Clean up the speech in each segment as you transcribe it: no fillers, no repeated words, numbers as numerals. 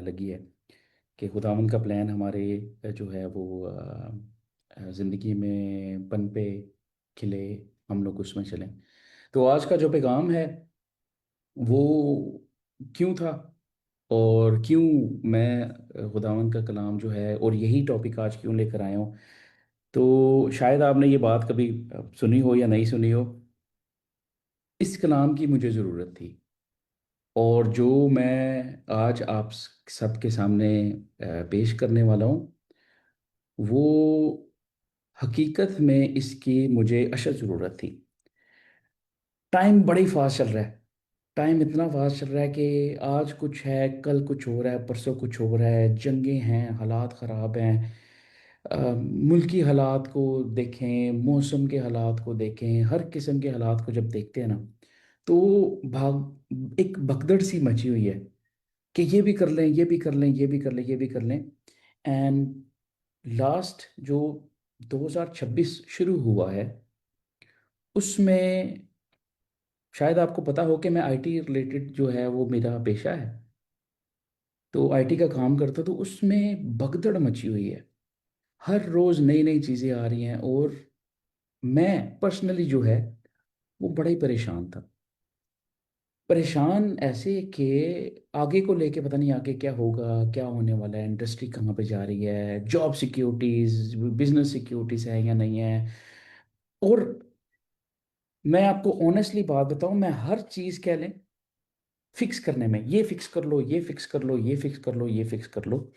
लगी है कि खुदावंद का प्लान हमारे जो है वो ज़िंदगी में पनपे, खिले, हम लोग उसमें चलें। तो आज का जो पैगाम है वो क्यों था, और क्यों मैं खुदावंद का कलाम जो है और यही टॉपिक आज क्यों लेकर आया हूँ। तो शायद आपने ये बात कभी सुनी हो या नहीं सुनी हो। इस कलाम की मुझे ज़रूरत थी, और जो मैं आज आप सबके सामने पेश करने वाला हूँ वो हकीकत में इसकी मुझे अशद ज़रूरत थी। टाइम बड़ी फास्ट चल रहा है। टाइम इतना फास्ट चल रहा है कि आज कुछ है, कल कुछ हो रहा है, परसों कुछ हो रहा है, जंगें हैं, हालात ख़राब हैं। मुल्की हालात को देखें, मौसम के हालात को देखें, हर किस्म के हालात को जब देखते हैं ना, तो भाग एक भगदड़ सी मची हुई है कि ये भी कर लें, ये भी कर लें, ये भी कर लें, ये भी कर लें। एंड लास्ट जो 2026 शुरू हुआ है उसमें शायद आपको पता हो कि मैं आईटी रिलेटेड जो है वो मेरा पेशा है, तो आईटी का काम करता, तो उसमें भगदड़ मची हुई है। हर रोज़ नई नई चीज़ें आ रही हैं, और मैं पर्सनली जो है वो बड़ा ही परेशान था। परेशान ऐसे कि आगे को लेके पता नहीं आगे क्या होगा, क्या होने वाला है, इंडस्ट्री कहाँ पे जा रही है, जॉब सिक्योरिटीज, बिजनेस सिक्योरिटीज है या नहीं है। और मैं आपको ऑनेस्टली बात बताऊं, मैं हर चीज़ कह लें फिक्स करने में, ये फिक्स कर लो, ये फिक्स कर लो, ये फिक्स कर लो, ये फिक्स कर लो,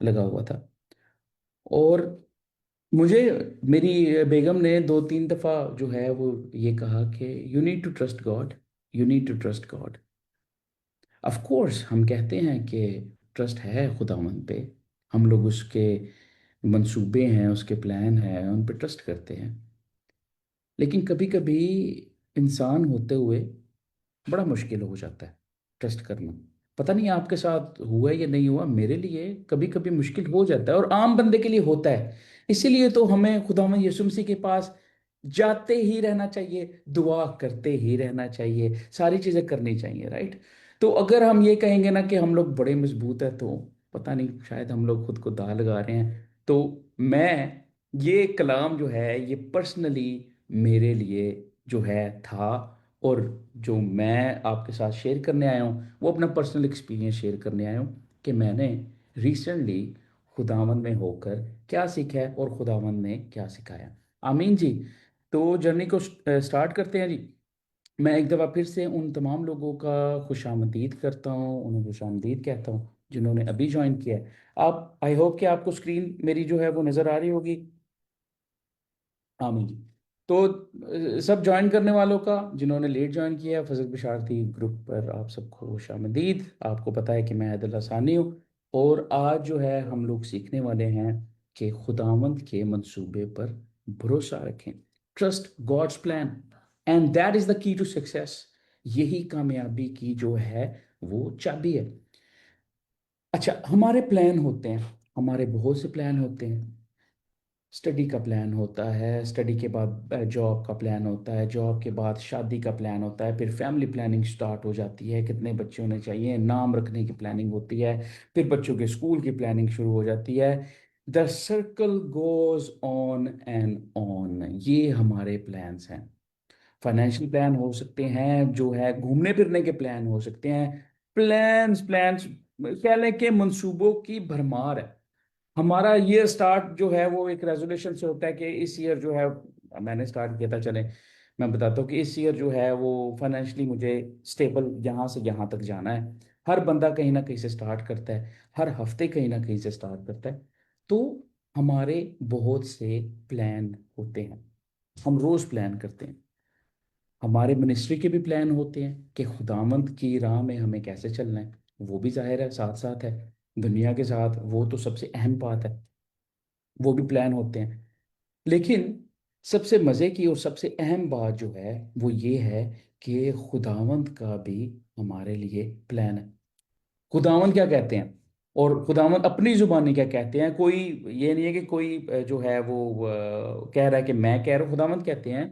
लगा हुआ था। और मुझे मेरी बेगम ने 2-3 दफ़ा जो है वो ये कहा कि you need to trust God, you need to trust God. Of course हम कहते हैं कि ट्रस्ट है खुदावंद पे, हम लोग उसके मंसूबे हैं, उसके प्लान हैं, उन पे ट्रस्ट करते हैं। लेकिन कभी कभी इंसान होते हुए बड़ा मुश्किल हो जाता है ट्रस्ट करना। पता नहीं आपके साथ हुआ है या नहीं हुआ, मेरे लिए कभी कभी मुश्किल हो जाता है, और आम बंदे के लिए होता है। इसीलिए तो हमें खुदावंद यीशु मसीह के पास जाते ही रहना चाहिए, दुआ करते ही रहना चाहिए, सारी चीज़ें करनी चाहिए, राइट। तो अगर हम ये कहेंगे ना कि हम लोग बड़े मजबूत है, तो पता नहीं, शायद हम लोग खुद को दाव लगा रहे हैं। तो मैं ये कलाम जो है ये पर्सनली मेरे लिए जो है था, और जो मैं आपके साथ शेयर करने आया हूँ वो अपना पर्सनल एक्सपीरियंस शेयर करने आया हूँ कि मैंने रिसेंटली खुदावंद में होकर क्या सीखा है और खुदावंद ने क्या सिखाया। आमीन जी। तो जर्नी को स्टार्ट करते हैं जी। मैं एक दफ़ा फिर से उन तमाम लोगों का खुशामदीद करता हूँ, उन्हें खुशामदीद कहता हूँ जिन्होंने अभी ज्वाइन किया है। आप, आई होप कि आपको स्क्रीन मेरी जो है वो नज़र आ रही होगी। आमीन जी। तो सब ज्वाइन करने वालों का, जिन्होंने लेट ज्वाइन किया है, फजल बिशारती ग्रुप पर आप सबको खुशामदीद। आपको पता है कि मैं हैदुल्ला सानी हूँ, और आज जो है हम लोग सीखने वाले हैं कि खुदावंद के मंसूबे पर भरोसा रखें। Trust God's plan, and that is the key to success. यही कामयाबी की जो है वो चाबी है। अच्छा, हमारे प्लान होते हैं, हमारे बहुत से प्लान होते हैं। स्टडी का प्लान होता है, स्टडी के बाद जॉब का प्लान होता है, जॉब के बाद शादी का प्लान होता है, फिर फैमिली प्लानिंग स्टार्ट हो जाती है, कितने बच्चे होने चाहिए, नाम रखने की प्लानिंग होती है, फिर बच्चों के स्कूल की प्लानिंग शुरू हो जाती है। The circle goes on and on. ये हमारे प्लान्स हैं। फाइनेंशियल प्लान हो सकते हैं, जो है घूमने फिरने के प्लान हो सकते हैं। प्लान्स प्लान्स कह लें कि मंसूबों की भरमार है। हमारा ईयर स्टार्ट जो है वो एक रेजोल्यूशन से होता है कि इस ईयर जो है, मैंने स्टार्ट किया था, चले मैं बताता हूँ कि इस ईयर जो है वो फाइनेंशियली मुझे स्टेबल यहाँ से यहाँ तक जाना है। हर बंदा कहीं ना कहीं से स्टार्ट करता है, हर हफ्ते कहीं ना कहीं से स्टार्ट करता है। तो हमारे बहुत से प्लान होते हैं, हम रोज़ प्लान करते हैं। हमारे मिनिस्ट्री के भी प्लान होते हैं कि खुदावंद की राह में हमें कैसे चलना है, वो भी जाहिर है साथ साथ है। दुनिया के साथ वो तो सबसे अहम बात है, वो भी प्लान होते हैं। लेकिन सबसे मज़े की और सबसे अहम बात जो है वो ये है कि खुदावंद का भी हमारे लिए प्लान है। खुदावंद क्या कहते हैं, और खुदावंद अपनी जुबानी क्या कहते हैं। कोई ये नहीं है कि कोई जो है वो कह रहा है कि मैं कह रहा हूँ। खुदावंद कहते हैं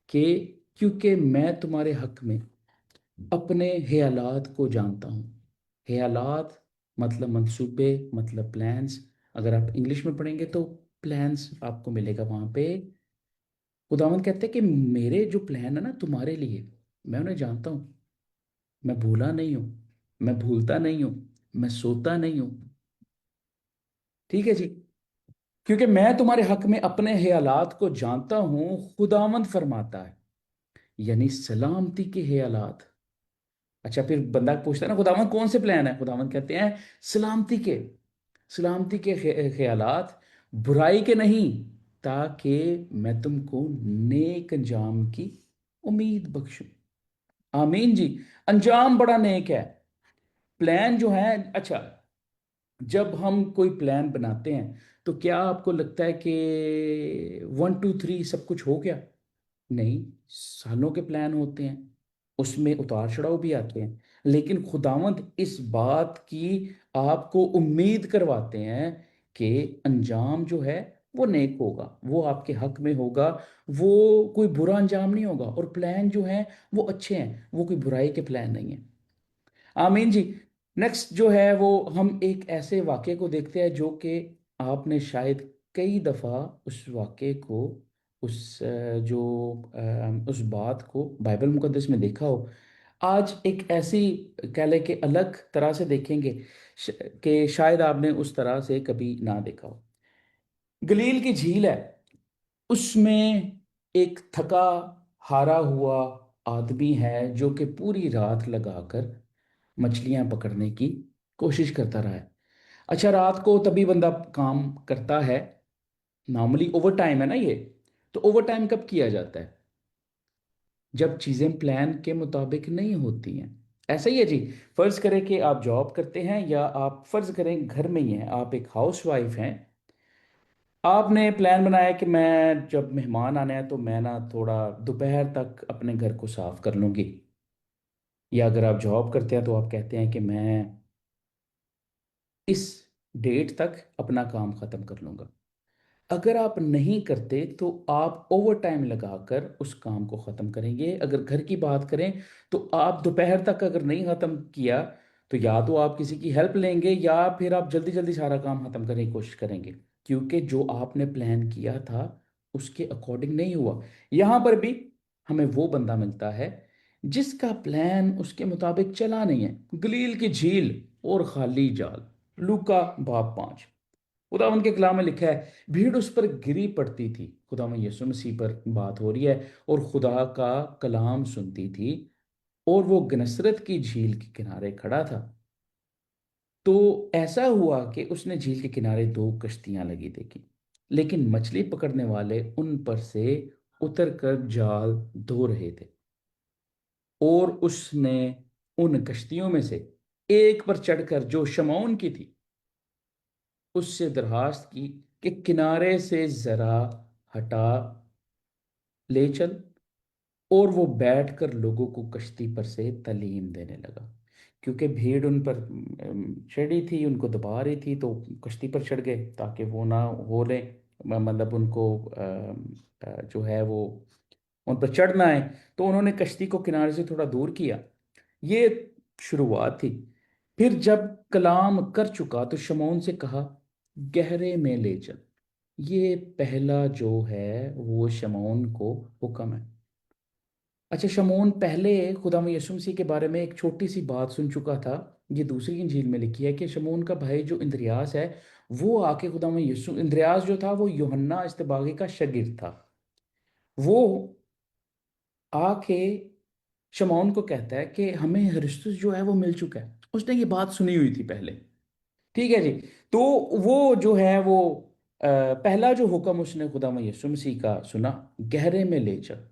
कि क्योंकि मैं तुम्हारे हक में अपने ख्यालात को जानता हूँ। ख्यालात मतलब मंसूबे, मतलब प्लान्स। अगर आप इंग्लिश में पढ़ेंगे तो प्लान्स आपको मिलेगा वहां पे। खुदावंद कहते हैं कि मेरे जो प्लान है ना तुम्हारे लिए, मैं उन्हें जानता हूँ। मैं भूला नहीं हूँ, मैं भूलता नहीं हूँ, मैं सोता नहीं हूँ। ठीक है जी। क्योंकि मैं तुम्हारे हक में अपने ख्यालात को जानता हूँ, खुदावंद फरमाता है, यानी सलामती के ख्यालात। अच्छा, फिर बंदा पूछता है ना खुदावंद कौन से प्लान है, खुदावंद कहते हैं सलामती के, सलामती के ख्यालात, बुराई के नहीं, ताकि मैं तुमको नेक अंजाम की उम्मीद बख्शूं। आमीन जी। अंजाम बड़ा नेक है। प्लान जो है, अच्छा, जब हम कोई प्लान बनाते हैं तो क्या आपको लगता है कि 1 2 3 सब कुछ हो गया? नहीं, सालों के प्लान होते हैं, उसमें उतार चढ़ाव भी आते हैं। लेकिन खुदावंद इस बात की आपको उम्मीद करवाते हैं कि अंजाम जो है वो नेक होगा, वो आपके हक में होगा, वो कोई बुरा अंजाम नहीं होगा। और प्लान जो है वो अच्छे हैं, वो कोई बुराई के प्लान नहीं है। आमीन जी। नेक्स्ट जो है वो हम एक ऐसे वाक्य को देखते हैं जो कि आपने शायद कई दफ़ा उस वाक्य को, उस उस बात को बाइबल मुकद्दस में देखा हो। आज एक ऐसी, कह लें कि अलग तरह से देखेंगे, कि शायद आपने उस तरह से कभी ना देखा हो। गलील की झील है, उसमें एक थका हारा हुआ आदमी है जो कि पूरी रात लगाकर मछलियां पकड़ने की कोशिश करता रहा है। अच्छा, रात को तभी बंदा काम करता है, नॉर्मली ओवर टाइम है ना ये। तो ओवर टाइम कब किया जाता है? जब चीजें प्लान के मुताबिक नहीं होती हैं। ऐसा ही है जी। फर्ज करें कि आप जॉब करते हैं, या आप फर्ज करें घर में ही हैं, आप एक हाउस वाइफ हैं। आपने प्लान बनाया कि मैं जब मेहमान आने हैं तो मैं ना थोड़ा दोपहर तक अपने घर को साफ कर लूंगी। या अगर आप जॉब करते हैं तो आप कहते हैं कि मैं इस डेट तक अपना काम खत्म कर लूंगा। अगर आप नहीं करते तो आप ओवर टाइम लगाकर उस काम को ख़त्म करेंगे। अगर घर की बात करें तो आप दोपहर तक अगर नहीं ख़त्म किया तो या तो आप किसी की हेल्प लेंगे, या फिर आप जल्दी जल्दी सारा काम ख़त्म करने की कोशिश करेंगे, क्योंकि जो आपने प्लान किया था उसके अकॉर्डिंग नहीं हुआ। यहाँ पर भी हमें वो बंदा मिलता है जिसका प्लान उसके मुताबिक चला नहीं है। गलील की झील और खाली जाल। लूका बाब 5। खुदावंद के कलाम में लिखा है, भीड़ उस पर गिरी पड़ती थी। खुदावंद यीशु मसीह पर बात हो रही है, और खुदा का कलाम सुनती थी। और वो गनसरत की झील के किनारे खड़ा था। तो ऐसा हुआ कि उसने झील के किनारे दो कश्तियां लगी देखी, लेकिन मछली पकड़ने वाले उन पर से उतरकर जाल धो रहे थे। और उसने उन कश्तियों में से एक पर चढ़कर, जो शमौन की थी, उससे दरखास्त की कि किनारे से जरा हटा ले चल। और वो बैठकर लोगों को कश्ती पर से तालीम देने लगा। क्योंकि भीड़ उन पर चढ़ी थी, उनको दबा रही थी, तो कश्ती पर चढ़ गए ताकि वो ना हो ले, मतलब उनको जो है वो उन पर चढ़ना है। तो उन्होंने कश्ती को किनारे से थोड़ा दूर किया। ये शुरुआत थी। फिर जब कलाम कर चुका तो शमौन से कहा, गहरे में ले चल। ये पहला जो है वो शमौन को हुक्म है। अच्छा, शमौन पहले खुदा में यीशु मसीह के बारे में एक छोटी सी बात सुन चुका था। ये दूसरी इंजील में लिखी है कि शमौन का भाई जो इंद्रियास है, वो आके खुदा में यीशु, इंद्रियास जो था वो यूहन्ना इस्तबागी का शागिर्द था। वो आके शमौन को कहता है कि हमें ख्रिस्तुस जो है वो मिल चुका है। उसने ये बात सुनी हुई थी पहले। ठीक है जी। तो वो जो है वो पहला जो हुक्म उसने खुदा में यीशु मसीह का सुना, गहरे में ले चल।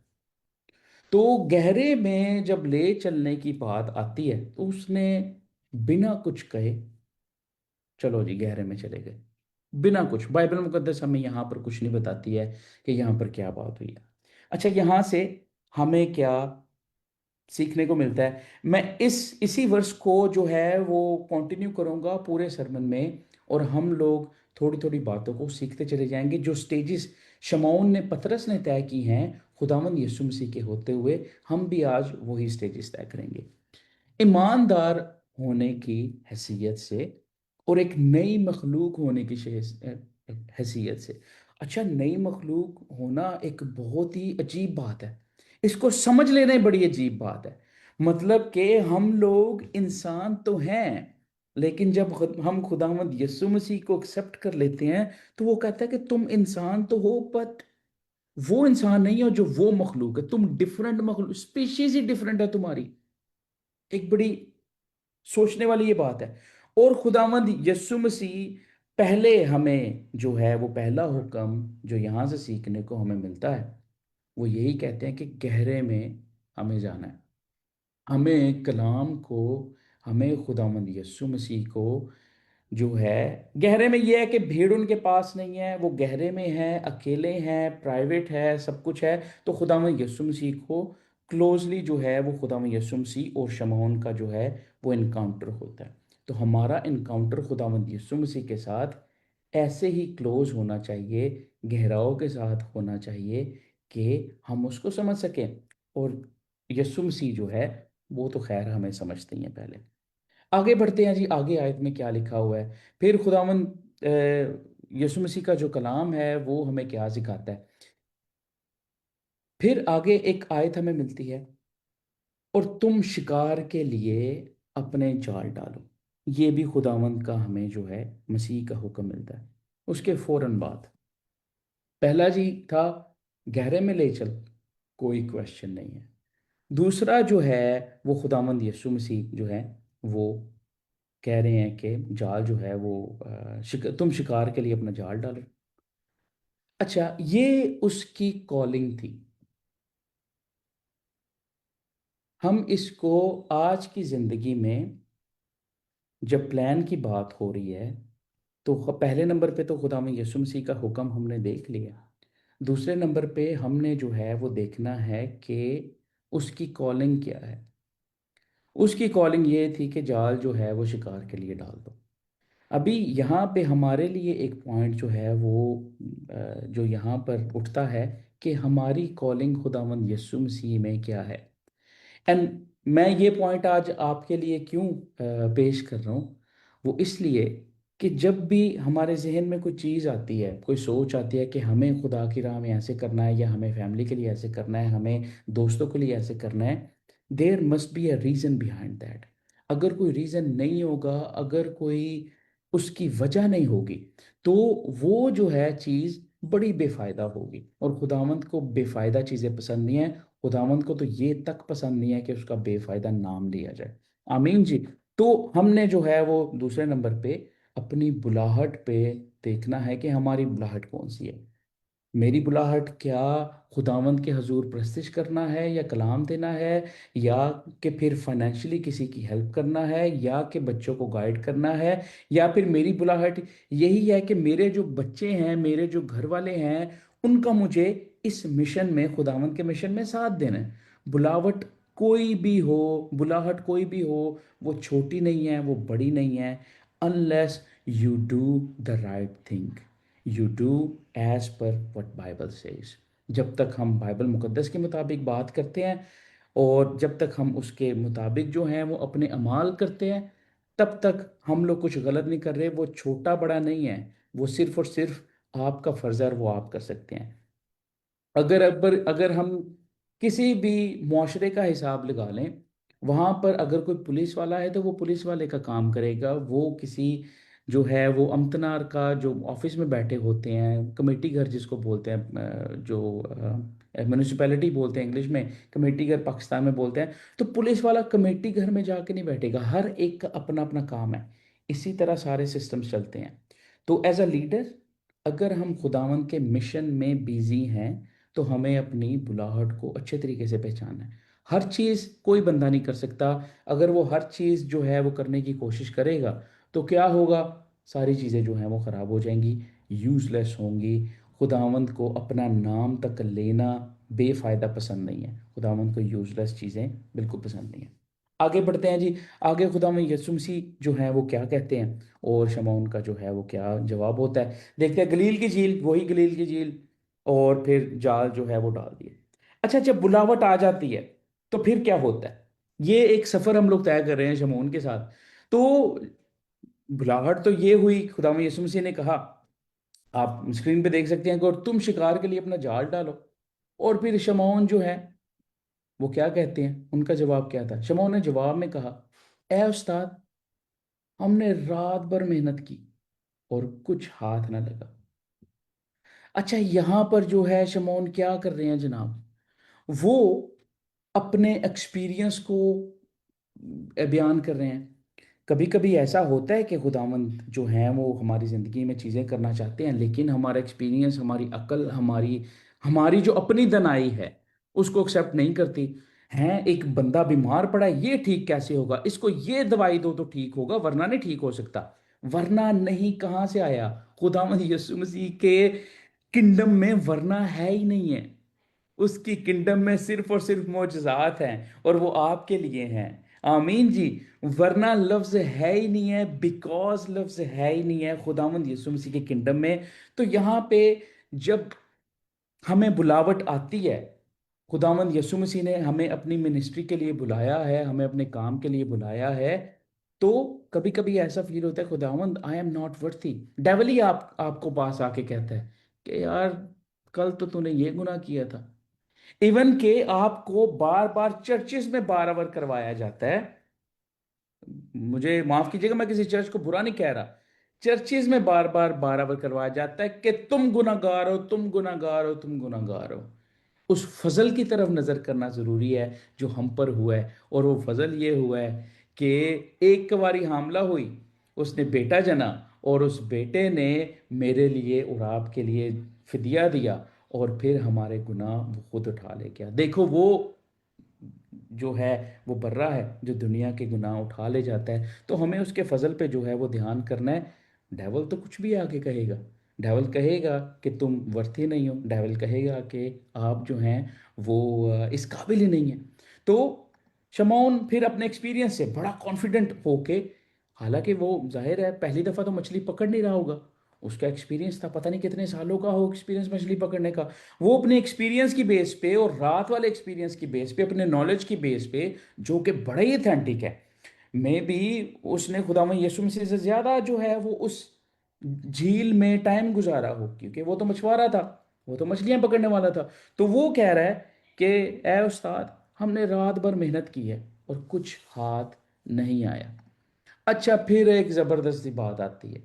तो गहरे में जब ले चलने की बात आती है तो उसने बिना कुछ कहे, चलो जी गहरे में चले गए। बिना कुछ, बाइबल मुकद्दस हमें यहाँ पर कुछ नहीं बताती है कि यहाँ पर क्या बात हुई है। अच्छा, यहाँ से हमें क्या सीखने को मिलता है? मैं इसी वर्ष को जो है वो कंटिन्यू करूँगा पूरे सरमन में, और हम लोग थोड़ी थोड़ी बातों को सीखते चले जाएंगे। जो स्टेजेस शमौन ने, पतरस ने तय की हैं खुदावंद यीशु मसीह के होते हुए, हम भी आज वही स्टेजेस तय करेंगे। ईमानदार होने की हैसियत से और एक नई मखलूक होने की हैसियत से। अच्छा, नई मखलूक होना एक बहुत ही अजीब बात है, इसको समझ लेना ही बड़ी अजीब बात है। मतलब कि हम लोग इंसान तो हैं, लेकिन जब हम खुदावंद यीशु मसीह को एक्सेप्ट कर लेते हैं, तो वो कहता है कि तुम इंसान तो हो, बट वो इंसान नहीं हो जो वो मखलूक है, तुम डिफरेंट मखलूक, स्पीशीज ही डिफरेंट है तुम्हारी। एक बड़ी सोचने वाली ये बात है। और खुदावंद यीशु मसीह पहले हमें जो है वो पहला हुक्म जो यहाँ से सीखने को हमें मिलता है, वो यही कहते हैं कि गहरे में हमें जाना है। हमें कलाम को, हमें खुदावंद यीशु मसीह को जो है, गहरे में ये है कि भीड़ उनके पास नहीं है, वो गहरे में है, अकेले हैं, प्राइवेट है, सब कुछ है। तो खुदावंद यीशु मसीह को क्लोजली जो है वो खुदावंद यीशु मसीह और शमौन का जो है वो इनकाउंटर होता है। तो हमारा इनकाउंटर खुदावंद यीशु मसीह के साथ ऐसे ही क्लोज होना चाहिए, गहराव के साथ होना चाहिए, कि हम उसको समझ सकें। और यीशु मसीह जो है वो तो खैर हमें समझते ही हैं पहले। आगे बढ़ते हैं जी, आगे आयत में क्या लिखा हुआ है। फिर खुदावंद यीशु मसीह का जो कलाम है वो हमें क्या सिखाता है। फिर आगे एक आयत हमें मिलती है, और तुम शिकार के लिए अपने जाल डालो। ये भी खुदावंद का हमें जो है मसीह का हुक्म मिलता है। उसके फौरन बाद पहला जी था, गहरे में ले चल, कोई क्वेश्चन नहीं है। दूसरा जो है वो खुदावंद यीशु मसीह जो है वो कह रहे हैं कि जाल जो है वो तुम शिकार के लिए अपना जाल डालो। अच्छा, ये उसकी कॉलिंग थी। हम इसको आज की ज़िंदगी में जब प्लान की बात हो रही है, तो पहले नंबर पे तो खुदा में यीशु मसीह का हुक्म हमने देख लिया। दूसरे नंबर पे हमने जो है वो देखना है कि उसकी कॉलिंग क्या है। उसकी कॉलिंग ये थी कि जाल जो है वो शिकार के लिए डाल दो। अभी यहाँ पे हमारे लिए एक पॉइंट जो है वो जो यहाँ पर उठता है कि हमारी कॉलिंग खुदावंद यीशु मसीह में क्या है। एंड मैं ये पॉइंट आज आपके लिए क्यों पेश कर रहा हूँ, वो इसलिए कि जब भी हमारे जहन में कोई चीज़ आती है, कोई सोच आती है कि हमें खुदा की राह में ऐसे करना है, या हमें फैमिली के लिए ऐसे करना है, हमें दोस्तों के लिए ऐसे करना है, there must be a reason behind that. अगर कोई रीज़न नहीं होगा, अगर कोई उसकी वजह नहीं होगी, तो वो जो है चीज़ बड़ी बेफायदा होगी। और खुदावंत को बेफायदा चीज़ें पसंद नहीं है। खुदावंत को तो ये तक पसंद नहीं है कि उसका बेफायदा नाम लिया जाए। आमीन जी। तो हमने जो है वो दूसरे नंबर पे अपनी बुलाहट पे देखना है कि हमारी बुलाहट कौन सी है। मेरी बुलाहट क्या खुदावंद के हजूर प्रस्तिश करना है, या कलाम देना है, या कि फिर फाइनेंशियली किसी की हेल्प करना है, या कि बच्चों को गाइड करना है, या फिर मेरी बुलाहट यही है कि मेरे जो बच्चे हैं, मेरे जो घर वाले हैं, उनका मुझे इस मिशन में, खुदावंद के मिशन में साथ देना है। बुलावट कोई भी हो, बुलाहट कोई भी हो, वो छोटी नहीं है, वो बड़ी नहीं है, unless you do the right thing, you do as per what Bible says. जब तक हम बाइबल मुकद्दस के मुताबिक बात करते हैं, और जब तक हम उसके मुताबिक जो हैं वो अपने अमाल करते हैं, तब तक हम लोग कुछ गलत नहीं कर रहे। वो छोटा बड़ा नहीं है, वो सिर्फ और सिर्फ आपका फ़र्ज़ है और वो आप कर सकते हैं। अगर हम किसी भी मुआशरे का हिसाब लगा लें, वहाँ पर अगर कोई पुलिस वाला है तो वो पुलिस वाले का काम करेगा। वो किसी जो है वो अमतनार का जो ऑफिस में बैठे होते हैं, कमेटी घर जिसको बोलते हैं, जो म्यूनिसिपैलिटी बोलते हैं इंग्लिश में, कमेटी घर पाकिस्तान में बोलते हैं। तो पुलिस वाला कमेटी घर में जाके नहीं बैठेगा, हर एक का अपना अपना काम है। इसी तरह सारे सिस्टम्स चलते हैं। तो एज अ लीडर, अगर हम खुदावंद के मिशन में बिजी हैं, तो हमें अपनी बुलाहट को अच्छे तरीके से पहचानना है। हर चीज़ कोई बंदा नहीं कर सकता। अगर वो हर चीज़ जो है वो करने की कोशिश करेगा, तो क्या होगा, सारी चीज़ें जो हैं वो ख़राब हो जाएंगी, यूज़लेस होंगी। खुदावंद को अपना नाम तक लेना बेफ़ायदा पसंद नहीं है। खुदावंद को यूज़लेस चीज़ें बिल्कुल पसंद नहीं है। आगे बढ़ते हैं जी। आगे खुदावंद यीशु मसीह जो है वो क्या कहते हैं, और शमौन का जो है वो क्या जवाब होता है। देखते हैं, गलील की झील, वही गलील की झील, और फिर जाल जो है वो डाल दिए। अच्छा, जब बुलावट आ जाती है तो फिर क्या होता है। ये एक सफ़र हम लोग तय कर रहे हैं शमौन के साथ। तो बुलाहट तो ये हुई, खुदा यीशु मसीह ने कहा, आप स्क्रीन पे देख सकते हैं कि और तुम शिकार के लिए अपना जाल डालो। और फिर शमौन जो है वो क्या कहते हैं, उनका जवाब क्या था? शमौन ने जवाब में कहा, ए उस्ताद, हमने रात भर मेहनत की और कुछ हाथ ना लगा। अच्छा, यहां पर जो है शमौन क्या कर रहे हैं जनाब, वो अपने एक्सपीरियंस को बयान कर रहे हैं। कभी कभी ऐसा होता है कि खुदावंद जो हैं वो हमारी ज़िंदगी में चीज़ें करना चाहते हैं, लेकिन हमारा एक्सपीरियंस, हमारी अकल, हमारी हमारी जो अपनी दनाई है उसको एक्सेप्ट नहीं करती। हैं, एक बंदा बीमार पड़ा है, ये ठीक कैसे होगा, इसको ये दवाई दो तो ठीक होगा, वरना नहीं ठीक हो सकता। वरना नहीं कहाँ से आया? खुदावंद यीशु मसीह के किंगडम में वरना है ही नहीं है। उसकी किंगडम में सिर्फ और सिर्फ मोजज़ात हैं, और वो आपके लिए हैं। आमीन जी। वरना लफ्ज है ही नहीं है, बिकॉज लफ्ज है ही नहीं है खुदावंद यीशु मसीह के किंगडम में। तो यहाँ पे जब हमें बुलावट आती है, खुदावंद यीशु मसीह ने हमें अपनी मिनिस्ट्री के लिए बुलाया है, हमें अपने काम के लिए बुलाया है, तो कभी कभी ऐसा फील होता है, खुदावंद आई एम नॉट वर्थी। डेवल ही आपको पास आके कहता है कि यार, कल तो तूने ये गुनाह किया था। इवन के आपको बार बार चर्चिस में बार करवाया जाता है। मुझे माफ कीजिएगा, मैं किसी चर्च को बुरा नहीं कह रहा। चर्चिस में बार बार करवाया जाता है कि तुम गुनाहगार हो, तुम गुनाहगार हो, तुम गुनाहगार हो। उस फजल की तरफ नजर करना जरूरी है जो हम पर हुआ है। और वो फजल ये हुआ है कि एक बारी हामला हुई, उसने बेटा जना, और उस बेटे ने मेरे लिए और आपके लिए फिदिया दिया, और फिर हमारे गुनाह वो खुद उठा ले गया। देखो, वो जो है वो बर्रा है जो दुनिया के गुनाह उठा ले जाता है। तो हमें उसके फजल पे जो है वो ध्यान करना है। डेवल तो कुछ भी आके कहेगा। डेवल कहेगा कि तुम वर्थे नहीं हो, डेवल कहेगा कि आप जो हैं वो इस काबिल ही नहीं है। तो शमौन फिर अपने एक्सपीरियंस से बड़ा कॉन्फिडेंट होके, हालांकि वो जाहिर है पहली दफ़ा तो मछली पकड़ नहीं रहा होगा, उसका एक्सपीरियंस था, पता नहीं कितने सालों का हो एक्सपीरियंस मछली पकड़ने का। वो अपने एक्सपीरियंस की बेस पे और रात वाले एक्सपीरियंस की बेस पे, अपने नॉलेज की बेस पे, जो कि बड़ा ही अथेंटिक है, मे बी उसने खुदावंद यीशु मसीह से ज्यादा जो है वो उस झील में टाइम गुजारा हो, क्योंकि वो तो मछुआरा था, वो तो मछलियां पकड़ने वाला था। तो वो कह रहा है कि ए उस्ताद, हमने रात भर मेहनत की है और कुछ हाथ नहीं आया। अच्छा, फिर एक जबरदस्ती बात आती है,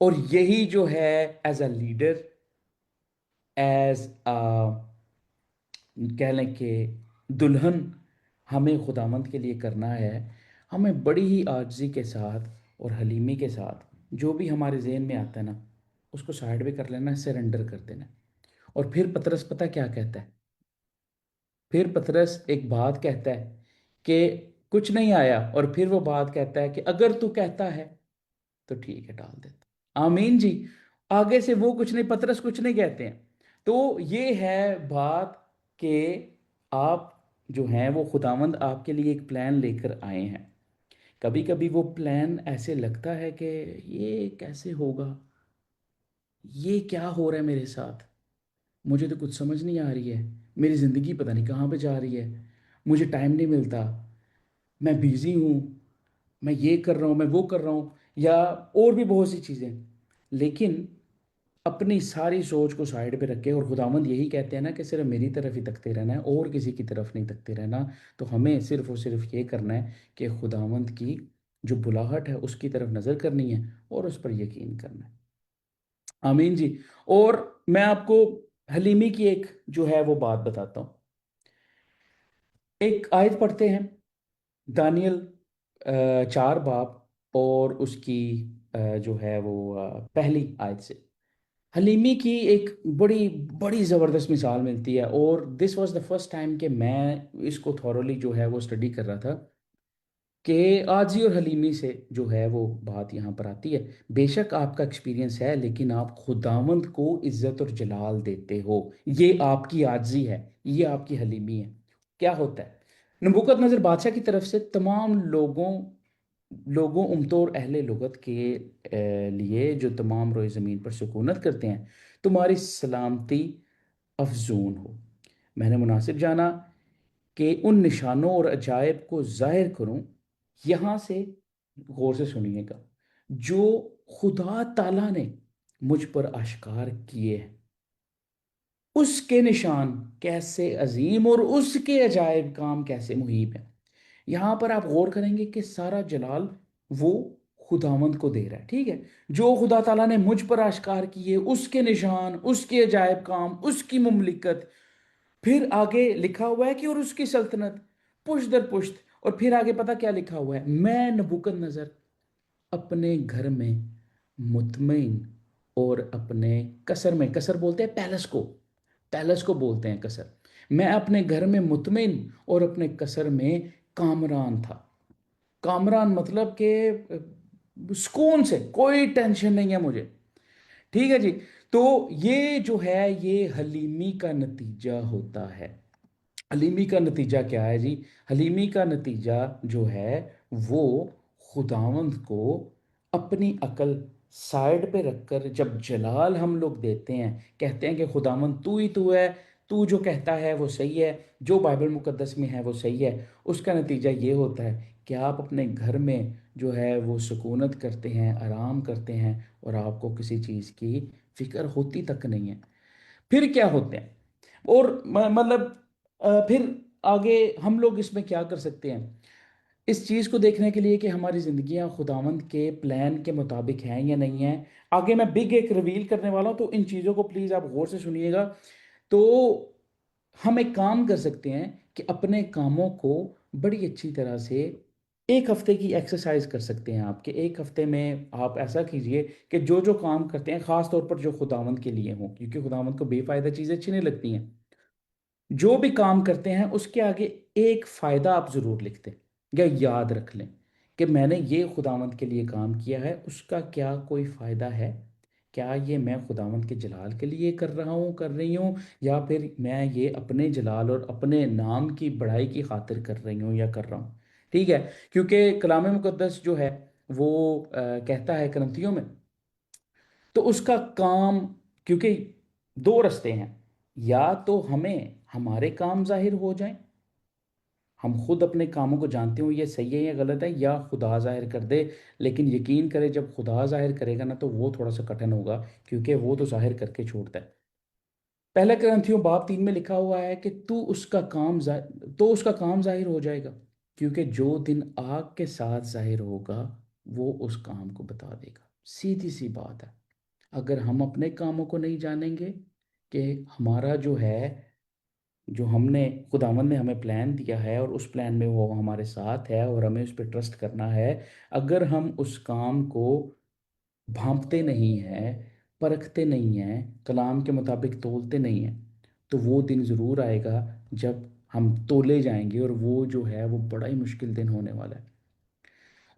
और यही जो है as a leader, as a, कह लें कि दुल्हन, हमें खुदामंद के लिए करना है। हमें बड़ी ही आजिज़ी के साथ और हलीमी के साथ जो भी हमारे जहन में आता है ना, उसको साइड पे कर लेना, सरेंडर कर देना। और फिर पतरस पता क्या कहता है? फिर पतरस एक बात कहता है कि कुछ नहीं आया, और फिर वो बात कहता है कि अगर तू कहता है तो ठीक है, डाल देता। आमीन जी। आगे से वो कुछ नहीं, पतरस कुछ नहीं कहते हैं। तो ये है बात कि आप जो हैं वो खुदावंद आपके लिए एक प्लान लेकर आए हैं। कभी कभी वो प्लान ऐसे लगता है कि ये कैसे होगा, ये क्या हो रहा है मेरे साथ, मुझे तो कुछ समझ नहीं आ रही है, मेरी ज़िंदगी पता नहीं कहाँ पे जा रही है, मुझे टाइम नहीं मिलता, मैं बिज़ी हूँ, मैं ये कर रहा हूँ, मैं वो कर रहा हूँ, या और भी बहुत सी चीज़ें। लेकिन अपनी सारी सोच को साइड पे रखे, और खुदावंद यही कहते हैं ना कि सिर्फ मेरी तरफ ही तकते रहना है और किसी की तरफ नहीं तकते रहना। तो हमें सिर्फ और सिर्फ ये करना है कि खुदावंद की जो बुलाहट है उसकी तरफ नज़र करनी है और उस पर यकीन करना है। आमीन जी। और मैं आपको हलीमी की एक जो है वो बात बताता हूँ। एक आयत पढ़ते हैं, दानियल 4 बाब और उसकी जो है वो पहली आयत से हलीमी की एक बड़ी बड़ी ज़बरदस्त मिसाल मिलती है। और this was the first time कि मैं इसको थॉरोली जो है वो स्टडी कर रहा था कि आजी और हलीमी से जो है वो बात यहाँ पर आती है। बेशक आपका एक्सपीरियंस है, लेकिन आप खुदावंद को इज्जत और जलाल देते हो। ये आपकी आजी है, ये आपकी हलीमी है। क्या होता है? नबूकदनजर बादशाह की तरफ से तमाम लोगों लोगों उम्मतों और अहले लुगत के लिए जो तमाम रोए ज़मीन पर सुकूनत करते हैं, तुम्हारी सलामती अफजून हो। मैंने मुनासिब जाना कि उन निशानों और अजायब को जाहिर करूं। यहाँ से गौर से सुनिएगा, जो खुदा ताला ने मुझ पर आश्कार किए हैं, उसके निशान कैसे अजीम और उसके अजायब काम कैसे मुहीब हैं। यहां पर आप गौर करेंगे कि सारा जलाल वो खुदावंद को दे रहा है, ठीक है। जो खुदा ताला ने मुझ पर आश्कार किए, उसके निशान, उसके अजायब काम, उसकी मुमलिकत। फिर आगे लिखा हुआ है कि और उसकी सल्तनत पुश्त दर पुश्त। और फिर आगे पता क्या लिखा हुआ है, मैं नबूकदनेस्सर अपने घर में मुतमईन और अपने कसर में, कसर बोलते हैं पैलेस को, पैलेस को बोलते हैं कसर। मैं अपने घर में मुतमईन और अपने कसर में कामरान था। कामरान मतलब कि सुकून से, कोई टेंशन नहीं है मुझे, ठीक है जी। तो ये जो है ये हलीमी का नतीजा होता है। हलीमी का नतीजा क्या है जी? हलीमी का नतीजा जो है वो खुदावंद को अपनी अकल साइड पे रखकर जब जलाल हम लोग देते हैं, कहते हैं कि खुदावंद तू ही तू है, तू जो कहता है वो सही है, जो बाइबल मुकद्दस में है वो सही है। उसका नतीजा ये होता है कि आप अपने घर में जो है वो सुकूनत करते हैं, आराम करते हैं, और आपको किसी चीज़ की फिक्र होती तक नहीं है। फिर क्या होते हैं, और मतलब फिर आगे हम लोग इसमें क्या कर सकते हैं इस चीज़ को देखने के लिए कि हमारी ज़िंदगियां खुदावंद के प्लान के मुताबिक हैं या नहीं हैं। आगे मैं बिग एक रिवील करने वाला हूं, तो इन चीज़ों को प्लीज़ आप गौर से सुनिएगा। तो हम एक काम कर सकते हैं कि अपने कामों को बड़ी अच्छी तरह से एक हफ्ते की एक्सरसाइज कर सकते हैं। आपके एक हफ्ते में आप ऐसा कीजिए कि जो जो काम करते हैं, खास तौर पर जो खुदावंद के लिए हों, क्योंकि खुदावंद को बेफायदा चीज़ें अच्छी नहीं लगती हैं। जो भी काम करते हैं उसके आगे एक फायदा आप जरूर लिख दें, या याद रख लें कि मैंने ये खुदावंद के लिए काम किया है, उसका क्या कोई फायदा है। क्या ये मैं खुदावंद के जलाल के लिए कर रहा हूँ, कर रही हूँ, या फिर मैं ये अपने जलाल और अपने नाम की बड़ाई की खातिर कर रही हूँ या कर रहा हूँ, ठीक है। क्योंकि कलाम मुकद्दस जो है वो कहता है करंथियों में, तो उसका काम, क्योंकि दो रास्ते हैं, या तो हमें हमारे काम जाहिर हो जाएं, हम खुद अपने कामों को जानते हो ये सही है या गलत है, या खुदा जाहिर कर दे। लेकिन यकीन करें जब खुदा जाहिर करेगा ना तो वो थोड़ा सा कठिन होगा, क्योंकि वो तो जाहिर करके छोड़ता है। पहला ग्रंथियों बाब 3 में लिखा हुआ है कि तो उसका काम जाहिर हो जाएगा, क्योंकि जो दिन आग के साथ जाहिर होगा वो उस काम को बता देगा। सीधी सी बात है। अगर हम अपने कामों को नहीं जानेंगे कि हमारा जो है, जो हमने, खुदावंद ने हमें प्लान दिया है और उस प्लान में वो हमारे साथ है और हमें उस पर ट्रस्ट करना है, अगर हम उस काम को भांपते नहीं हैं, परखते नहीं हैं, कलाम के मुताबिक तोलते नहीं हैं, तो वो दिन ज़रूर आएगा जब हम तोले जाएंगे, और वो जो है वो बड़ा ही मुश्किल दिन होने वाला है।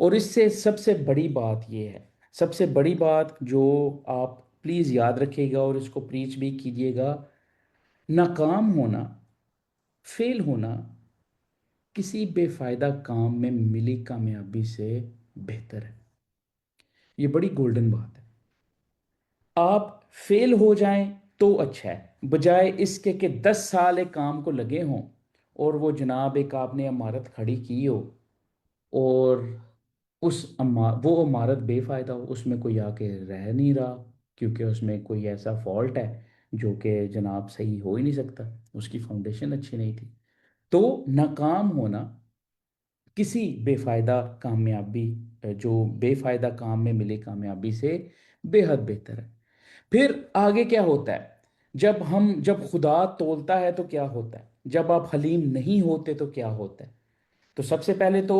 और इससे सबसे बड़ी बात ये है, सबसे बड़ी बात जो आप प्लीज़ याद रखिएगा और इसको प्रीच भी कीजिएगा, नाकाम होना, फेल होना किसी बेफायदा काम में मिली कामयाबी से बेहतर है। ये बड़ी गोल्डन बात है। आप फेल हो जाएं तो अच्छा है, बजाय इसके कि 10 साल एक काम को लगे हों, और वो जनाब एक आपने इमारत खड़ी की हो, और वो इमारत बेफायदा हो, उसमें कोई आके रह नहीं रहा, क्योंकि उसमें कोई ऐसा फॉल्ट है जो कि जनाब सही हो ही नहीं सकता, उसकी फाउंडेशन अच्छी नहीं थी। तो नाकाम होना किसी बेफायदा कामयाबी, जो बेफायदा काम में मिले कामयाबी से बेहद बेहतर है। फिर आगे क्या होता है, जब खुदा तोलता है तो क्या होता है, जब आप हलीम नहीं होते तो क्या होता है। तो सबसे पहले तो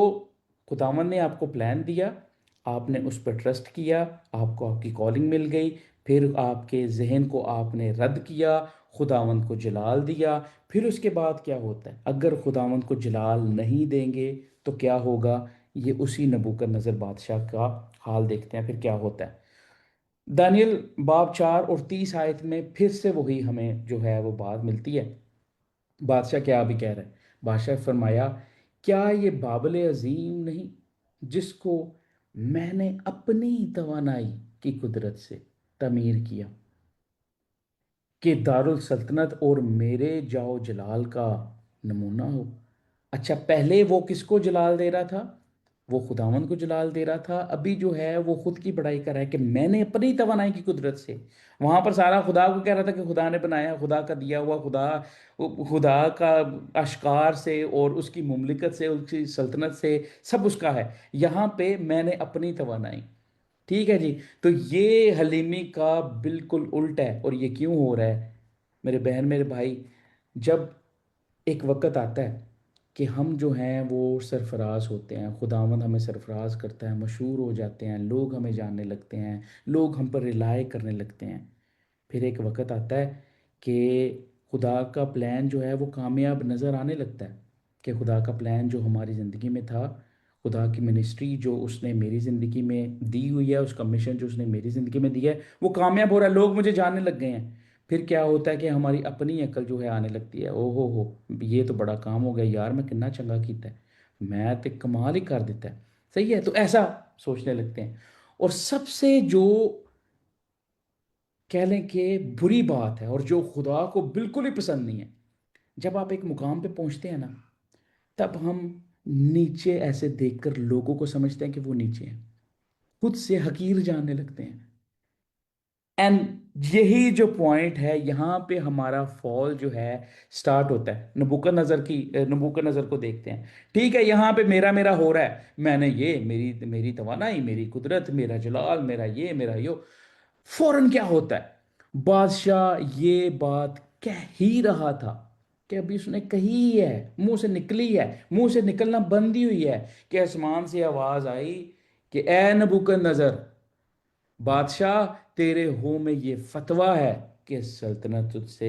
खुदावन ने आपको प्लान दिया, आपने उस पर ट्रस्ट किया, आपको आपकी कॉलिंग मिल गई, फिर आपके जहन को आपने रद्द किया, खुदावंद को जलाल दिया। फिर उसके बाद क्या होता है, अगर खुदावंद को जलाल नहीं देंगे तो क्या होगा, ये उसी नबूकदनेस्सर बादशाह का हाल देखते हैं फिर क्या होता है। दानियल बाब 4 और 30 आयत में फिर से वही हमें जो है वो बात मिलती है। बादशाह क्या अभी कह रहा है, बादशाह फरमाया, क्या ये बाबल अजीम नहीं जिसको मैंने अपनी तवानाई की कुदरत से तमीर किया, कि दारुल सल्तनत और मेरे जाओ जलाल का नमूना हो। अच्छा, पहले वो किसको जलाल दे रहा था? वो खुदावंद को जलाल दे रहा था, अभी जो है वो खुद की बड़ाई कर रहा है कि मैंने अपनी तवानाई की कुदरत से। वहां पर सारा खुदा को कह रहा था कि खुदा ने बनाया, खुदा का दिया हुआ, खुदा का अश्कार से और उसकी मुमलिकत से, उसकी सल्तनत से, सब उसका है। यहाँ पे मैंने अपनी तवानाई। ठीक है जी। तो ये हलीमी का बिल्कुल उल्टा है। और ये क्यों हो रहा है मेरे बहन मेरे भाई? जब एक वक्त आता है कि हम जो हैं वो सरफराज होते हैं, खुदावंद हमें सरफराज करता है, मशहूर हो जाते हैं, लोग हमें जानने लगते हैं, लोग हम पर रिलाय करने लगते हैं। फिर एक वक्त आता है कि खुदा का प्लान जो है वो कामयाब नज़र आने लगता है, कि खुदा का प्लान जो हमारी ज़िंदगी में था, खुदा की मिनिस्ट्री जो उसने मेरी ज़िंदगी में दी हुई है, उसका मिशन जो उसने मेरी ज़िंदगी में दिया है, वो कामयाब हो रहा है, लोग मुझे जानने लग गए हैं। फिर क्या होता है कि हमारी अपनी अकल जो है आने लगती है, ओ हो, ये तो बड़ा काम हो गया यार, मैं कितना चंगा किया है, मैं तो कमाल ही कर देता है। सही है, तो ऐसा सोचने लगते हैं। और सबसे जो कह लें कि बुरी बात है और जो खुदा को बिल्कुल ही पसंद नहीं है, जब आप एक मुकाम पे पहुंचते हैं ना, तब हम नीचे ऐसे देखकर लोगों को समझते हैं कि वो नीचे हैं, खुद से हकीर जानने लगते हैं। एंड यही जो पॉइंट है, यहाँ पे हमारा फॉल जो है स्टार्ट होता है। नबूकदनेस्सर को देखते हैं। ठीक है, यहाँ पे मेरा मेरा हो रहा है, मैंने ये, मेरी मेरी तवानाई, मेरी कुदरत, मेरा जलाल, मेरा ये, मेरा यो। फौरन क्या होता है, बादशाह ये बात कह ही रहा था कि अभी उसने कही ही है, मुंह से निकली है, मुंह से निकलना बंद ही हुई है, कि आसमान से आवाज आई कि ए नबूकदनेस्सर, बादशाह, तेरे हो में ये फतवा है कि सल्तनत तुझसे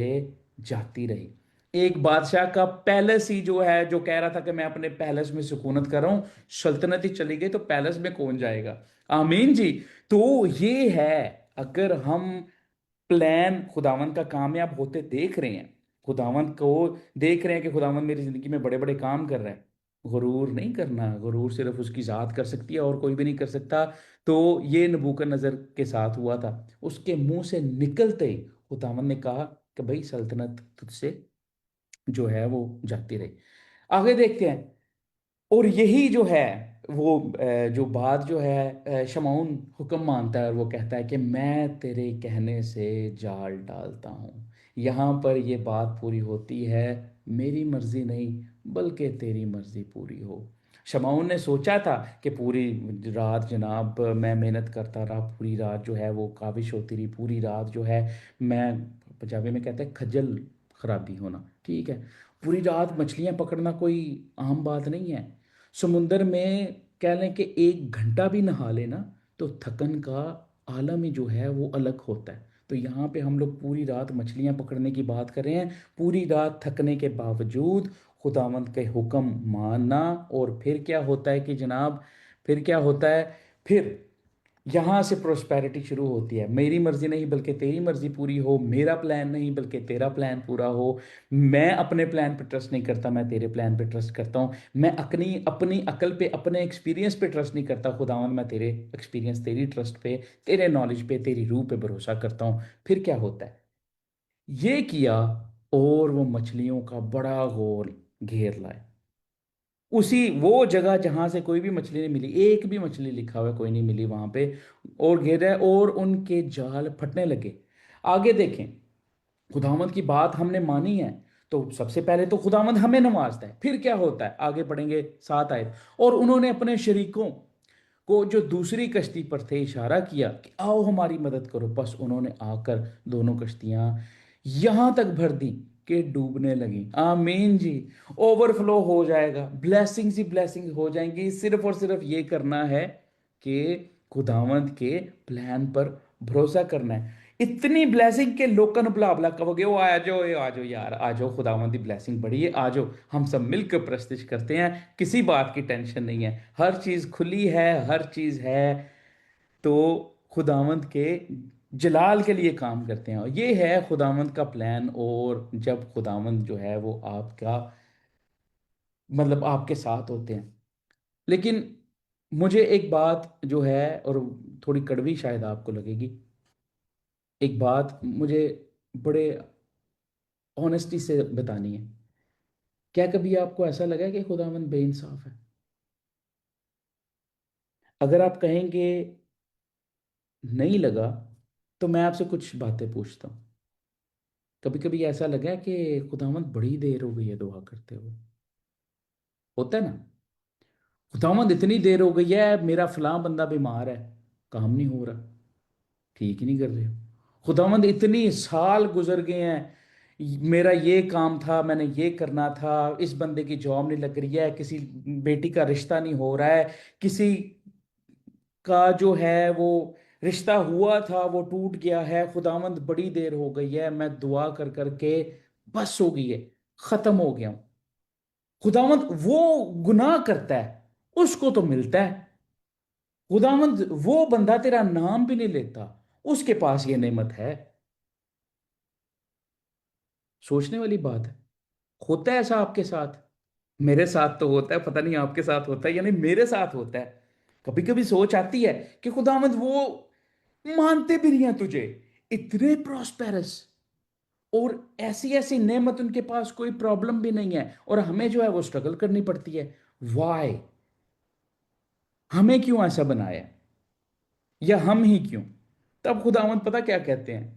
जाती रही। एक बादशाह का पैलेस ही जो है, जो कह रहा था कि मैं अपने पैलेस में सुकूनत कर रहा हूं, सल्तनत ही चली गई, तो पैलेस में कौन जाएगा? आमीन जी। तो ये है, अगर हम प्लान खुदावंद का कामयाब होते देख रहे हैं, खुदावंद को देख रहे हैं कि खुदावंद मेरी जिंदगी में बड़े बड़े काम कर रहा है, गुरूर नहीं करना। गुरूर सिर्फ उसकी ज़ात कर सकती है और कोई भी नहीं कर सकता। तो ये नबूकदनेस्सर के साथ हुआ था। उसके मुंह से निकलते ही खुदावंद ने कहा कि भाई सल्तनत तुझसे जो है वो जाती रही। आगे देखते हैं। और यही जो है वो जो बात जो है, शमौन हुक्म मानता है और वो कहता है कि मैं तेरे कहने से जाल डालता हूँ। यहाँ पर ये बात पूरी होती है, मेरी मर्जी नहीं बल्कि तेरी मर्जी पूरी हो। शमौन ने सोचा था कि पूरी रात जनाब मैं मेहनत करता रहा, पूरी रात जो है वो काविश होती रही, पूरी रात जो है मैं, पंजाबी में कहते हैं खज्जल खराबी होना, ठीक है, पूरी रात मछलियां पकड़ना कोई आम बात नहीं है। समुंदर में कह लें कि 1 घंटा भी नहा लेना तो थकन का आलम ही जो है वो अलग होता है। तो यहाँ पे हम लोग पूरी रात मछलियाँ पकड़ने की बात कर रहे हैं, पूरी रात थकने के बावजूद खुदावंद के हुक्म मानना। और फिर क्या होता है कि जनाब, फिर क्या होता है, फिर यहाँ से प्रोस्पेरिटी शुरू होती है। मेरी मर्जी नहीं बल्कि तेरी मर्जी पूरी हो, मेरा प्लान नहीं बल्कि तेरा प्लान पूरा हो। मैं अपने प्लान पे ट्रस्ट नहीं करता, मैं तेरे प्लान पे ट्रस्ट करता हूँ। मैं अपनी अपनी अकल पे, अपने एक्सपीरियंस पे ट्रस्ट नहीं करता खुदावन, मैं तेरे एक्सपीरियंस, तेरी ट्रस्ट पे, तेरे नॉलेज पे, तेरी रूह पे भरोसा करता हूँ। फिर क्या होता है, ये किया और वो मछलियों का बड़ा गोल घेर लाए, उसी वो जगह जहां से कोई भी मछली नहीं मिली, एक भी मछली लिखा हुआ है कोई नहीं मिली वहां पे, और घेरा है और उनके जाल फटने लगे। आगे देखें, खुदावंद की बात हमने मानी है, तो सबसे पहले तो खुदावंद हमें नवाजता है। फिर क्या होता है, आगे पढ़ेंगे 7 आयत। और उन्होंने अपने शरीकों को जो दूसरी कश्ती पर थे इशारा किया कि आओ हमारी मदद करो, बस उन्होंने आकर दोनों कश्तियां यहां तक भर दी कि डूबने लगी। आमीन जी। ओवरफ्लो हो जाएगा, ब्लेसिंग्स ही ब्लेसिंग हो जाएंगी। सिर्फ और सिर्फ ये करना है कि खुदावंद के प्लान पर भरोसा करना है। इतनी ब्लेसिंग के लोगों ने बुला बुला कहोगे वो आ जाओ यार, आ जाओ, खुदावंद की ब्लेसिंग बड़ी है, आ जाओ, हम सब मिलकर प्रस्तिश करते हैं, किसी बात की टेंशन नहीं है, हर चीज खुली है, हर चीज है। तो खुदावंद के जलाल के लिए काम करते हैं, और ये है खुदावंद का प्लान। और जब खुदावंद जो है वो आपका मतलब आपके साथ होते हैं। लेकिन मुझे एक बात जो है, और थोड़ी कड़वी शायद आपको लगेगी, एक बात मुझे बड़े ऑनेस्टी से बतानी है। क्या कभी आपको ऐसा लगा कि खुदावंद बेइंसाफ है? अगर आप कहेंगे नहीं लगा, तो मैं आपसे कुछ बातें पूछता हूँ। कभी कभी ऐसा लगा है कि खुदावंद बड़ी देर हो गई है दुआ करते हुए? होता है ना? खुदावंद इतनी देर हो गई है, मेरा फलां बंदा बीमार है, काम नहीं हो रहा, ठीक ही नहीं कर रहे हो। खुदावंद इतनी साल गुजर गए हैं, मेरा ये काम था, मैंने ये करना था, इस बंदे की जॉब नहीं लग रही है, किसी बेटी का रिश्ता नहीं हो रहा है, किसी का जो है वो रिश्ता हुआ था वो टूट गया है, खुदावंद बड़ी देर हो गई है, मैं दुआ कर करके बस हो गई है, खत्म हो गया हूं। खुदावंद वो गुनाह करता है उसको तो मिलता है। खुदावंद वो बंदा तेरा नाम भी नहीं लेता, उसके पास ये नेमत है। सोचने वाली बात है। होता है ऐसा आपके साथ? मेरे साथ तो होता है, पता नहीं आपके साथ होता है या नहीं, मेरे साथ होता है। कभी कभी सोच आती है कि खुदावंद वो मानते भी नहीं है तुझे, इतने प्रॉस्पेरस, और ऐसी ऐसी नेमत उनके पास, कोई प्रॉब्लम भी नहीं है, और हमें जो है वो स्ट्रगल करनी पड़ती है। वाई? हमें क्यों ऐसा बनाया है? या हम ही क्यों? तब खुदावंद पता क्या कहते हैं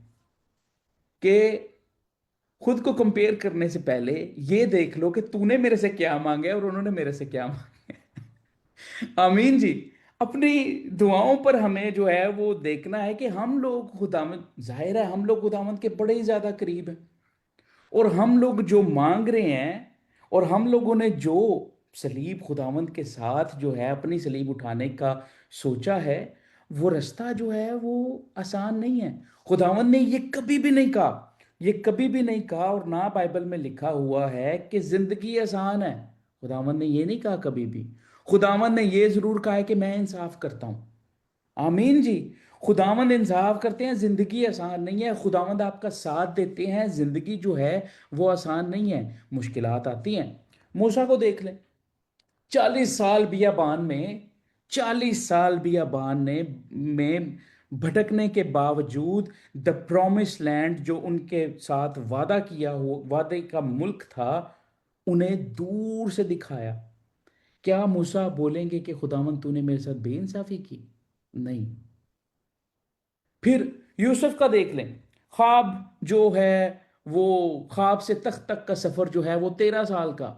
कि खुद को कंपेयर करने से पहले ये देख लो कि तूने मेरे से क्या मांगा है और उन्होंने मेरे से क्या मांगा है। आमीन जी। अपनी दुआओं पर हमें जो है वो देखना है कि हम लोग खुदावंद, जाहिर है हम लोग खुदावंद के बड़े ही ज्यादा करीब हैं, और हम लोग जो मांग रहे हैं, और हम लोगों ने जो सलीब खुदावंद के साथ जो है अपनी सलीब उठाने का सोचा है, वो रास्ता जो है वो आसान नहीं है। खुदावंद ने ये कभी भी नहीं कहा, ये कभी भी नहीं कहा, और ना बाइबल में लिखा हुआ है कि जिंदगी आसान है। खुदावंद ने ये नहीं कहा कभी भी। खुदावंद ने ये जरूर कहा है कि मैं इंसाफ करता हूं। आमीन जी। खुदावंद इंसाफ करते हैं, जिंदगी आसान नहीं है। खुदावंद आपका साथ देते हैं, जिंदगी जो है वो आसान नहीं है, मुश्किलात आती हैं। मूसा को देख लें, 40 साल बियाबान में, 40 साल बियाबान ने में भटकने के बावजूद द प्रॉमिस लैंड जो उनके साथ वादा किया हो, वादे का मुल्क था, उन्हें दूर से दिखाया। क्या मूसा बोलेंगे कि खुदावंद तूने मेरे साथ बेइंसाफी की? नहीं। फिर यूसुफ का देख लें, ख्वाब जो है वो, ख्वाब से तख्त तक का सफर जो है वो 13 साल का,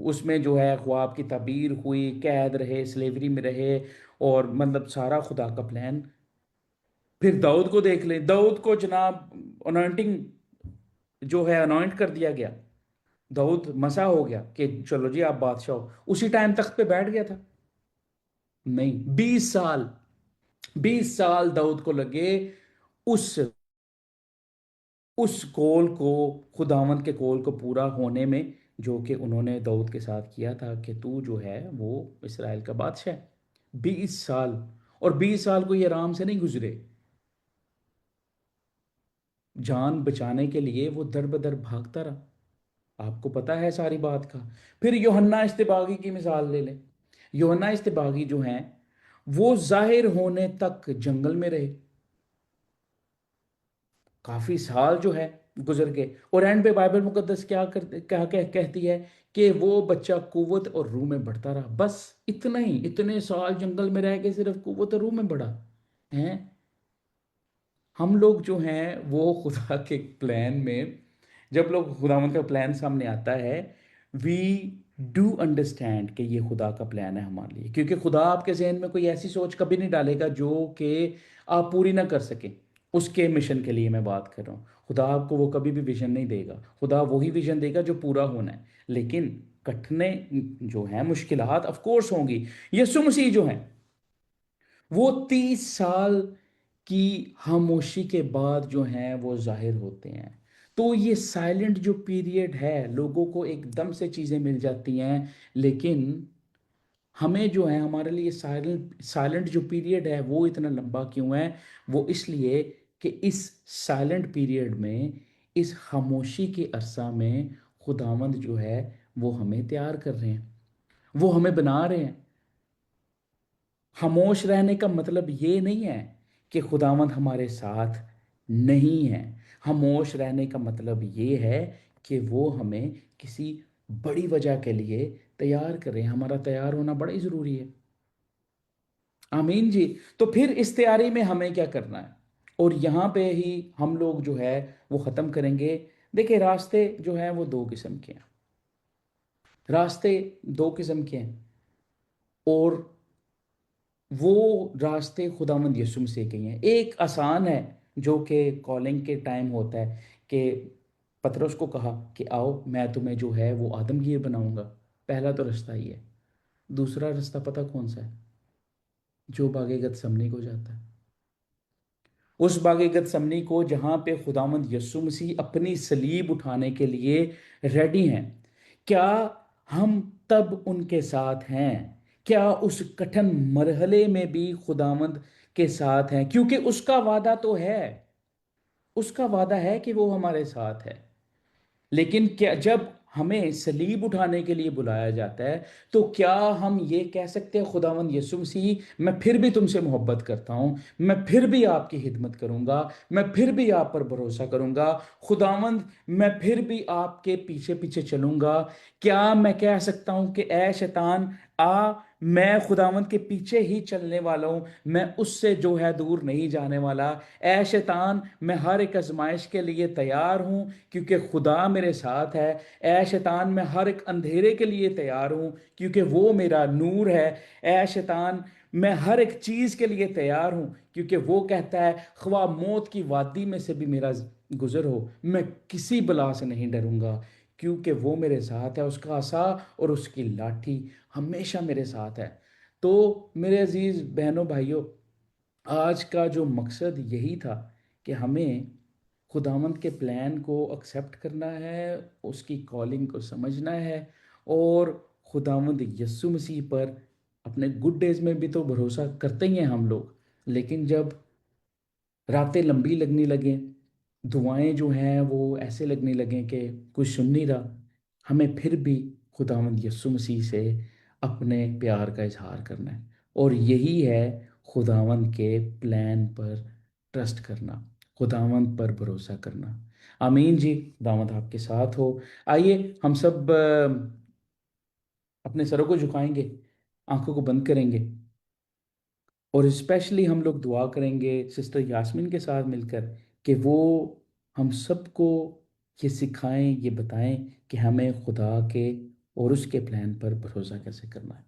उसमें जो है ख्वाब की ताबीर हुई, कैद रहे, स्लेवरी में रहे, और मतलब सारा खुदा का प्लान। फिर दाऊद को देख लें, दाऊद को जनाब अनॉइंटिंग जो है अनॉइंट कर दिया गया, दाऊद मसा हो गया कि चलो जी आप बादशाह हो, उसी टाइम तख्त पे बैठ गया था? नहीं, 20 साल, 20 साल दाऊद को लगे उस गोल को, खुदावंद के गोल को पूरा होने में, जो कि उन्होंने दाऊद के साथ किया था कि तू जो है वो इसराइल का बादशाह है। 20 साल, और 20 साल को ये आराम से नहीं गुजरे। जान बचाने के लिए वो दर बदर भागता रहा। आपको पता है सारी बात का। फिर यूहन्ना इस्तेबागी की मिसाल ले लें। यूहन्ना इस्तेबागी जो हैं वो जाहिर होने तक जंगल में रहे, काफी साल जो है गुजर गए, और एंड पे बाइबल मुकद्दस कहती है कि वो बच्चा कुव्वत और रूह में बढ़ता रहा। बस इतना ही, इतने साल जंगल में रह के सिर्फ कुव्वत और रूह में बढ़ा है। हम लोग जो हैं वो खुदा के प्लान में, जब लोग खुदावंद का प्लान सामने आता है, वी डू अंडरस्टैंड कि ये खुदा का प्लान है हमारे लिए, क्योंकि खुदा आपके जहन में कोई ऐसी सोच कभी नहीं डालेगा जो कि आप पूरी ना कर सकें। उसके मिशन के लिए मैं बात कर रहा हूँ, खुदा आपको वो कभी भी विजन नहीं देगा, खुदा वही विजन देगा जो पूरा होना है। लेकिन कठिने जो है, मुश्किलात ऑफ कोर्स होंगी। यीशु मसीह जो है वो 30 साल की खामोशी के बाद जो हैं वो जाहिर होते हैं। तो ये साइलेंट जो पीरियड है, लोगों को एकदम से चीज़ें मिल जाती हैं, लेकिन हमें जो है, हमारे लिए साइलेंट साइलेंट जो पीरियड है वो इतना लंबा क्यों है? वो इसलिए कि इस साइलेंट पीरियड में, इस खामोशी के अरसा में, खुदावंद जो है वो हमें तैयार कर रहे हैं, वो हमें बना रहे हैं। खामोश रहने का मतलब ये नहीं है कि खुदावंद हमारे साथ नहीं है। खामोश रहने का मतलब ये है कि वो हमें किसी बड़ी वजह के लिए तैयार कर रहे हैं। हमारा तैयार होना बड़ा ही ज़रूरी है। आमीन जी। तो फिर इस तैयारी में हमें क्या करना है, और यहाँ पे ही हम लोग जो है वो ख़त्म करेंगे। देखिए, रास्ते जो हैं वो दो किस्म के हैं। रास्ते दो किस्म के हैं, और वो रास्ते खुदावंद यीशु मसीह के ही हैं। एक आसान है, जो कि कॉलिंग के टाइम होता है, कि पतरस को कहा कि आओ मैं तुम्हें जो है वो आदमगीर बनाऊंगा। पहला तो रास्ता ही है। दूसरा रास्ता पता कौन सा है? जो बागे गतसमनी को जाता है। उस बागे गतसमनी को जहाँ पे खुदावंद यीशु मसीह अपनी सलीब उठाने के लिए रेडी हैं। क्या हम तब उनके साथ हैं? क्या उस कठिन मरहले में भी खुदावंद के साथ हैं? क्योंकि उसका वादा तो है, उसका वादा है कि वो हमारे साथ है। लेकिन क्या जब हमें सलीब उठाने के लिए बुलाया जाता है, तो क्या हम ये कह सकते हैं खुदावंद यीशु मसीह मैं फिर भी तुमसे मोहब्बत करता हूं, मैं फिर भी आपकी खिदमत करूंगा, मैं फिर भी आप पर भरोसा करूंगा, खुदावंद मैं फिर भी आपके पीछे पीछे चलूंगा? क्या मैं कह सकता हूं कि ए शैतान आ, मैं खुदावंद के पीछे ही चलने वाला हूं, मैं उससे जो है दूर नहीं जाने वाला? ए शैतान, मैं हर एक आजमाइश के लिए तैयार हूं, क्योंकि खुदा मेरे साथ है। ए शैतान, मैं हर एक अंधेरे के लिए तैयार हूं, क्योंकि वो मेरा नूर है। ए शैतान, मैं हर एक चीज के लिए तैयार हूं, क्योंकि वो कहता है ख्वा मौत की वादी में से भी मेरा गुजर हो, मैं किसी बला से नहीं डरूंगा, क्योंकि वो मेरे साथ है। उसका असा और उसकी लाठी हमेशा मेरे साथ है। तो मेरे अजीज बहनों भाइयों, आज का जो मकसद यही था कि हमें खुदावंद के प्लान को एक्सेप्ट करना है, उसकी कॉलिंग को समझना है, और खुदावंद यस्सु मसीह पर अपने गुड डेज में भी तो भरोसा करते ही हैं हम लोग। लेकिन जब रातें लंबी लगने लगें, दुआएं जो हैं वो ऐसे लगने लगें कि कोई सुन नहीं रहा, हमें फिर भी खुदावंद यस्सु मसीह से अपने प्यार का इजहार करना है। और यही है खुदावंद के प्लान पर ट्रस्ट करना, खुदावंद पर भरोसा करना। आमीन जी। खुदावंद आपके साथ हो। आइए हम सब अपने सरों को झुकाएंगे, आंखों को बंद करेंगे, और स्पेशली हम लोग दुआ करेंगे सिस्टर यास्मीन के साथ मिलकर, कि वो हम सबको ये सिखाएं, ये बताएं कि हमें खुदा के और उसके प्लान पर भरोसा कैसे करना है।